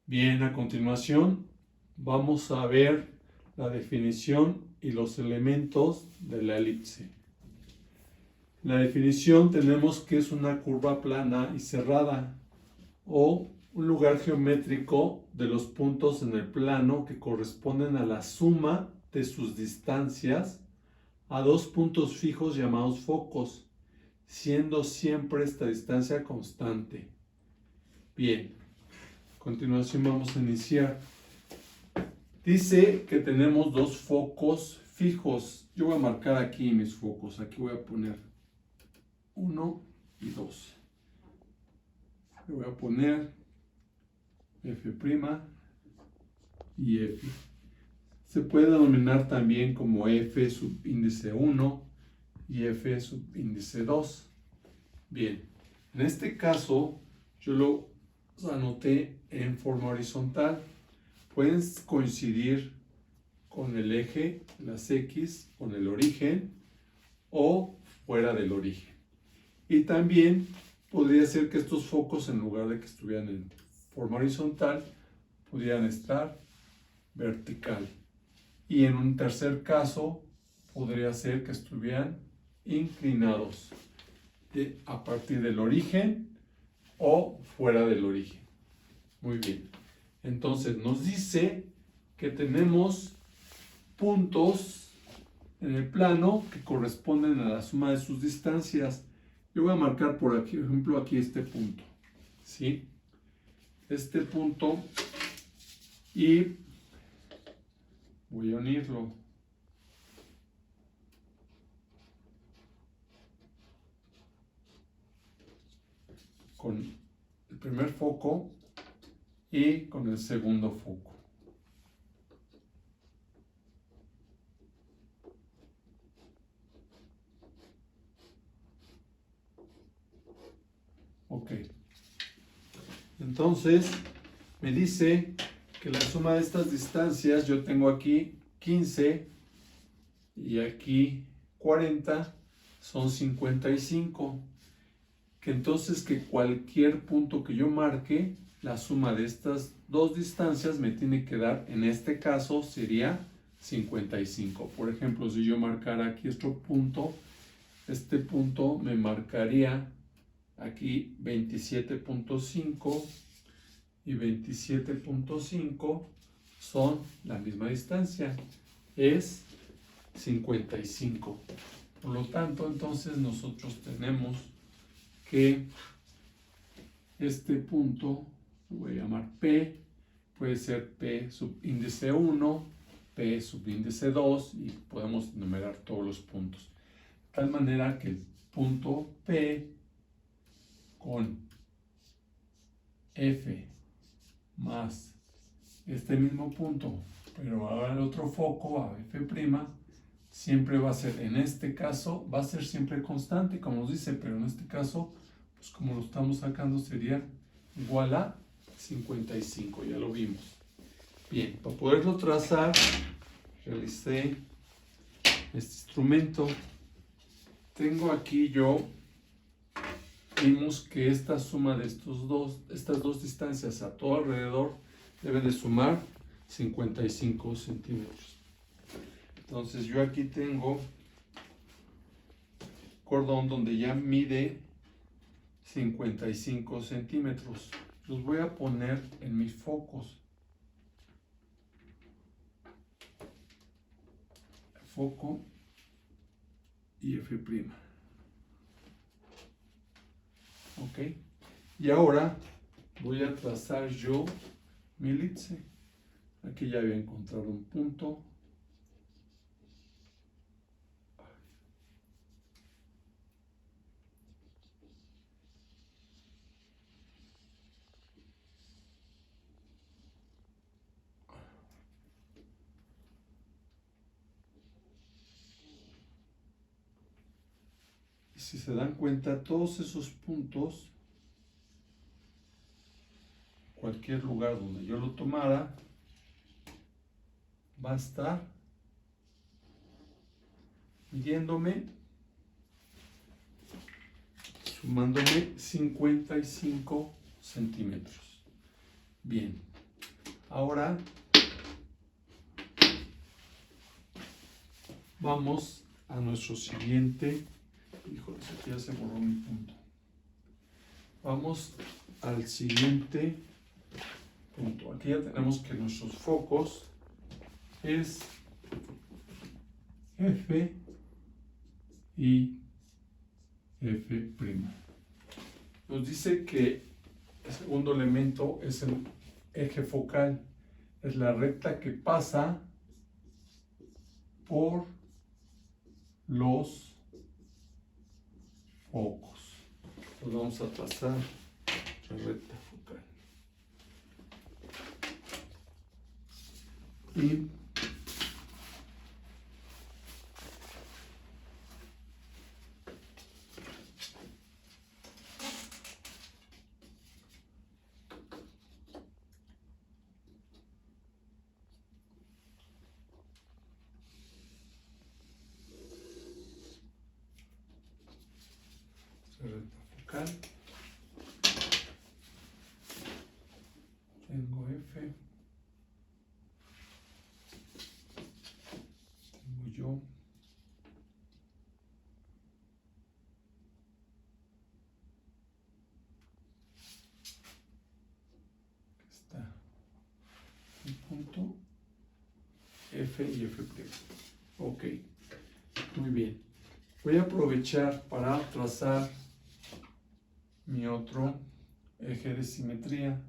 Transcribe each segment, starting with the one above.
Bien, a continuación vamos a ver la definición y los elementos de la elipse. En la definición tenemos que es una curva plana y cerrada o un lugar geométrico de los puntos en el plano que corresponden a la suma de sus distancias a dos puntos fijos llamados focos, siendo siempre esta distancia constante. Bien, a continuación vamos a iniciar. Dice que tenemos dos focos fijos. Yo voy a marcar aquí mis focos. Aquí voy a poner 1 y 2. Le voy a poner F' y F. Se puede denominar también como F subíndice 1 y F subíndice 2. Bien, en este caso yo lo anoté en forma horizontal. Pueden coincidir con el eje, las X, con el origen o fuera del origen. Y también podría ser que estos focos, en lugar de que estuvieran en forma horizontal, pudieran estar vertical. Y en un tercer caso, podría ser que estuvieran inclinados a partir del origen o fuera del origen. Muy bien. Entonces nos dice que tenemos puntos en el plano que corresponden a la suma de sus distancias. Yo voy a marcar por aquí, por ejemplo, aquí este punto, ¿sí? Este punto y voy a unirlo. Con el primer foco y con el segundo foco. Ok. Entonces, me dice que la suma de estas distancias, yo tengo aquí 15 y aquí 40, son 55. Que entonces que cualquier punto que yo marque, la suma de estas dos distancias me tiene que dar, en este caso sería 55. Por ejemplo, si yo marcara aquí otro punto, este punto me marcaría aquí 27.5 y 27.5 son la misma distancia, es 55. Por lo tanto, entonces nosotros tenemos que este punto, lo voy a llamar P, puede ser P subíndice 1, P subíndice 2 y podemos enumerar todos los puntos. De tal manera que el punto P con F más este mismo punto, pero ahora el otro foco a F', siempre va a ser, en este caso, va a ser siempre constante, como nos dice, pero en este caso, pues como lo estamos sacando, sería igual a 55, ya lo vimos. Bien, para poderlo trazar, realicé este instrumento. Tengo aquí vimos que esta suma de estas dos distancias a todo alrededor debe de sumar 55 centímetros. Entonces yo aquí tengo cordón donde ya mide 55 centímetros. Los voy a poner en mis focos. Foco y F'. Ok. Y ahora voy a trazar yo mi elipse. Aquí ya había encontrado un punto. Y si se dan cuenta, todos esos puntos, cualquier lugar donde yo lo tomara, va a estar midiéndome, sumándome 55 centímetros. Bien, Ahora vamos a nuestro siguiente. Híjole, aquí ya se borró mi punto. Vamos al siguiente punto. Aquí ya tenemos que nuestros focos es F y F'. Nos dice que el segundo elemento es el eje focal, es la recta que pasa por los focos. Entonces vamos a trazar la recta focal. Y recta focal. Tengo F. Tengo yo. Está el punto F y F'. Ok, muy bien. Voy a aprovechar para trazar mi otro eje de simetría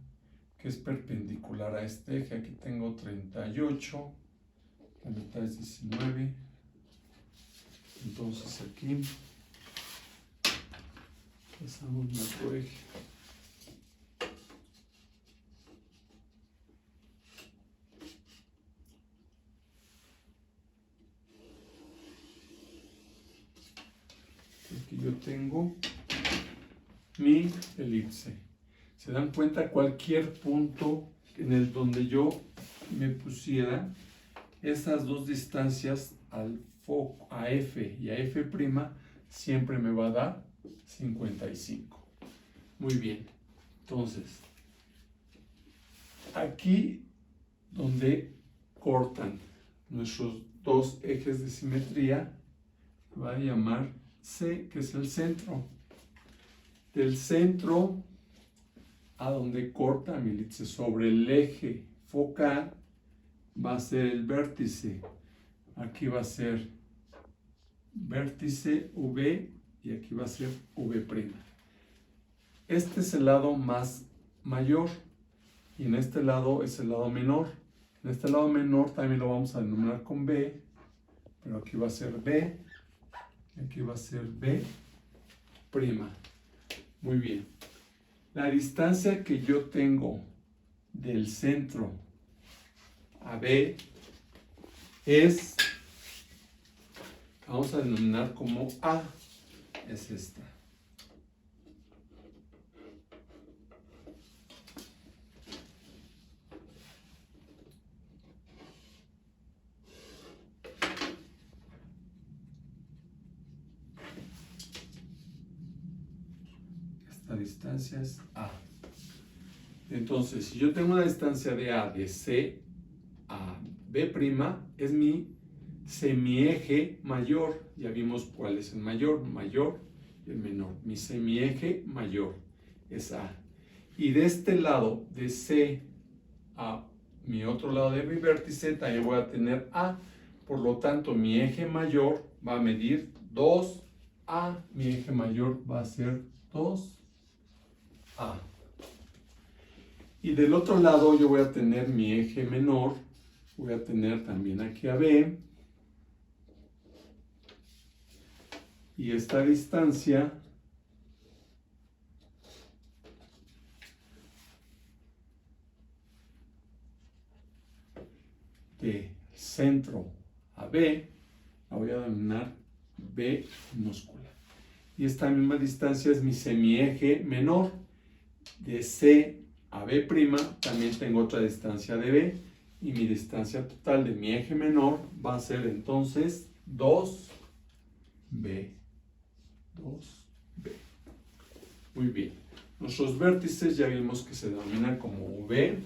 que es perpendicular a este eje. Aquí tengo 38, la mitad es 19. Entonces aquí trazamos nuestro eje. Aquí yo tengo mi elipse. Se dan cuenta, cualquier punto en el donde yo me pusiera esas dos distancias al foco, a F y a F', siempre me va a dar 55. Muy bien. Entonces, aquí donde cortan nuestros dos ejes de simetría, va a llamar C, que es el centro. Del centro a donde corta mi elipse sobre el eje focal va a ser el vértice. Aquí va a ser vértice V y aquí va a ser V'. Este es el lado más mayor y en este lado es el lado menor. En este lado menor también lo vamos a denominar con B, pero aquí va a ser B y aquí va a ser B'. Muy bien. La distancia que yo tengo del centro a B es, vamos a denominar como A, es esta. Esta distancia es A. Entonces, si yo tengo una distancia de A de C a B', es mi semieje mayor. Ya vimos cuál es el mayor y el menor. Mi semieje mayor es A. Y de este lado, de C a mi otro lado de mi vértice, también voy a tener A. Por lo tanto, mi eje mayor va a medir 2A. Mi eje mayor va a ser 2A. Y del otro lado yo voy a tener mi eje menor. Voy a tener también aquí a B. Y esta distancia de centro a B la voy a denominar B minúscula. Y esta misma distancia es mi semieje menor. De C a B' también tengo otra distancia de B. Y mi distancia total de mi eje menor va a ser entonces 2B. 2B. Muy bien. Nuestros vértices ya vimos que se denominan como V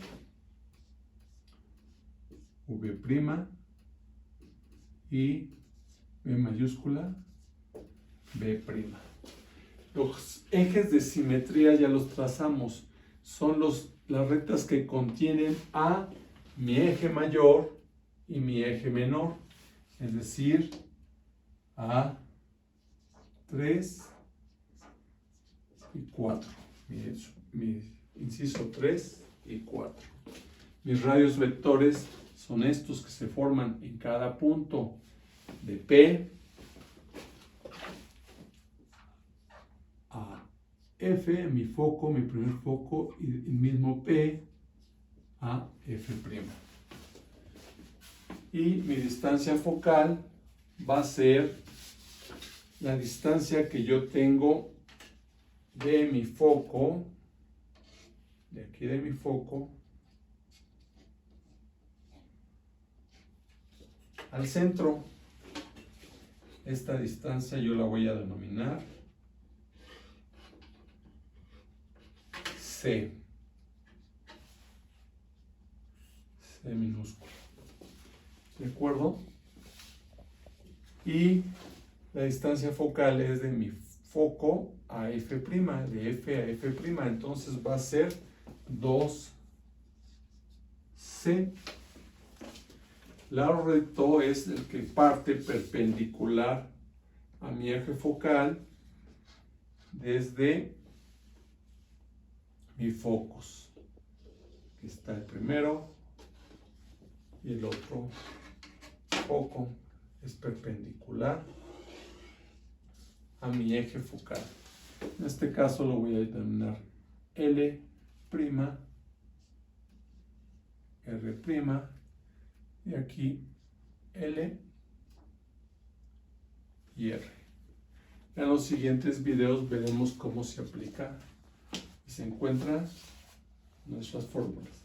V' y B mayúscula, B'. Los ejes de simetría ya los trazamos. Son las rectas que contienen a mi eje mayor y mi eje menor. Es decir, a 3 y 4. Mi inciso 3 y 4. Mis radios vectores son estos que se forman en cada punto de P a F, mi foco, mi primer foco, y el mismo P a F'. Y mi distancia focal va a ser la distancia que yo tengo de mi foco, de aquí de mi foco, al centro. Esta distancia yo la voy a denominar C. C minúsculo. ¿De acuerdo? Y la distancia focal es de mi foco a F', de F a F'. Entonces va a ser 2C. Lado recto es el que parte perpendicular a mi eje focal desde mis focos. Aquí está el primero y el otro foco es perpendicular a mi eje focal. En este caso lo voy a determinar L', R', y aquí L y R. En los siguientes videos veremos cómo se aplica y se encuentran nuestras fórmulas.